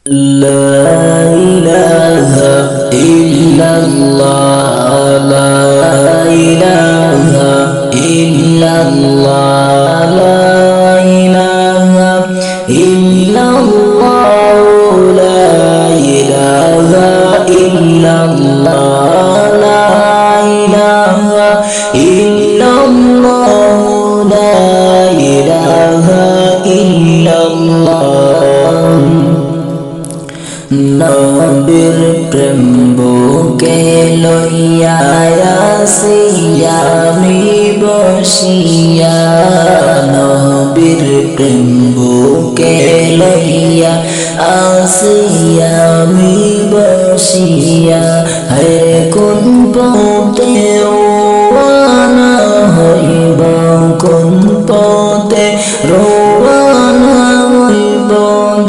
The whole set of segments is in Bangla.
لا إله إلا الله لا إله إلا الله لا إله إلا الله لا إله إلا الله لا إله إلا الله لا إله إلا الله নবীর প্রেম বুকে লইয়া আসি আমি বসিয়া নবীর প্রেম বুকে লইয়া আসি আমি বসিয়া হে কোন পথে রওনা হইব কোন পথে রওনা হইব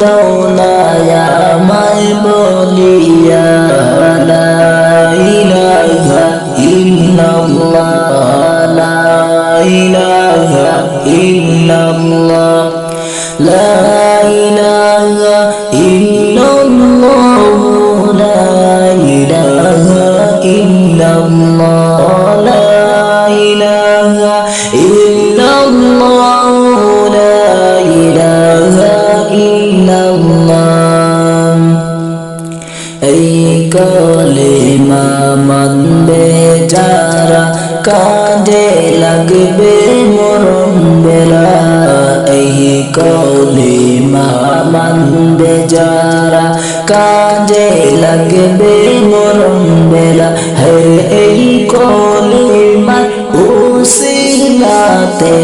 দৌলায়া আমায় বলিয়া লা ইলাহা ইল্লাল্লাহ লা ইলাহা ইল্লাল্লাহ লা ইলাহা ইল্লাল্লাহ লা ইলাহা ইল্লাল্লাহ লা ইলাহা ইল্লাল্লাহ লা ইলাহা ইল্লাল্লাহ এই কলেমা মানবে যারা কাজে লাগবে মরণ বেলা এই কলেমা মানবে যারা কাজে লাগবে মরণ বেলা হে এই কলেমা উসিলাতে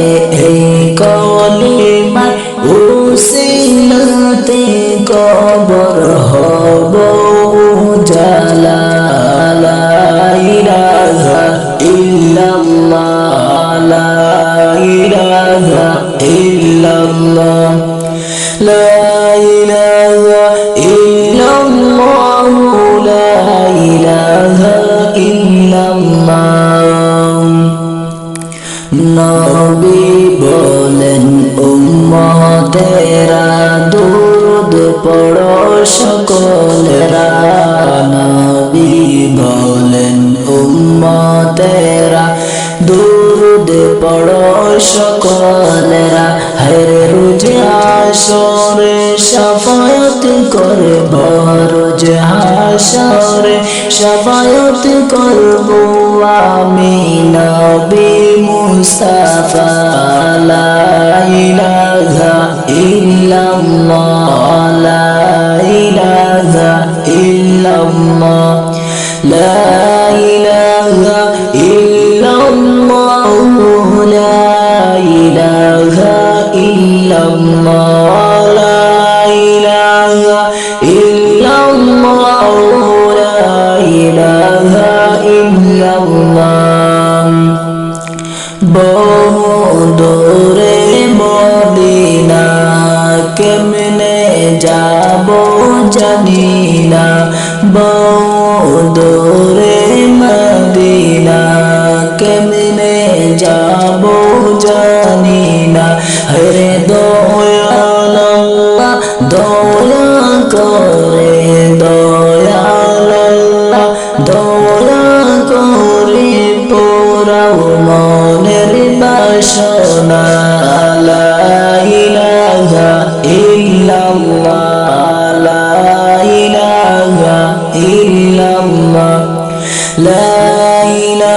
এই কলেমা উসিলাতে কবর হব উজালা লা ইলাহা ইল্লাল্লাহ লা ইলাহা ইল্লাল্লাহ লা ইলাহা ইল্লাল্লাহ লা ইলাহা ইল্লাল্লাহ নবী বলেন উম্মতেরা দুরূদ পড়ো সকলেরা নবী বলেন উম্মতেরা দুরূদ পড়ো সকলেরা হরে রোজ হাসরে শাফায়াত করব রোজ হাসরে শাফায়াত করব আমি নবী মুস্তাফা লা ইলাহা ইল্লাল্লাহ লা ইলাহা ইল্লাল্লাহ লা ইলাহা ইল্লাল্লাহ লা ইলাহা ইল্লাল্লাহ লা ইলাহা ইল্লাল্লাহ লা ইলাহা ইল্লাল্লাহ বহু দূরে মদিনা কেমনে যাব জানি না বহু দূরে মদিনা কেমনে যাব জানি না হরে দয়াল আল্লাহ দয়া করে দয়াল আল্লাহ দয়া করে পোড়াও মনের বাসনা লা ইলাহা ইল্লাল্লাহ লা ইলাহা ইল্লাল্লাহ লা ইলাহা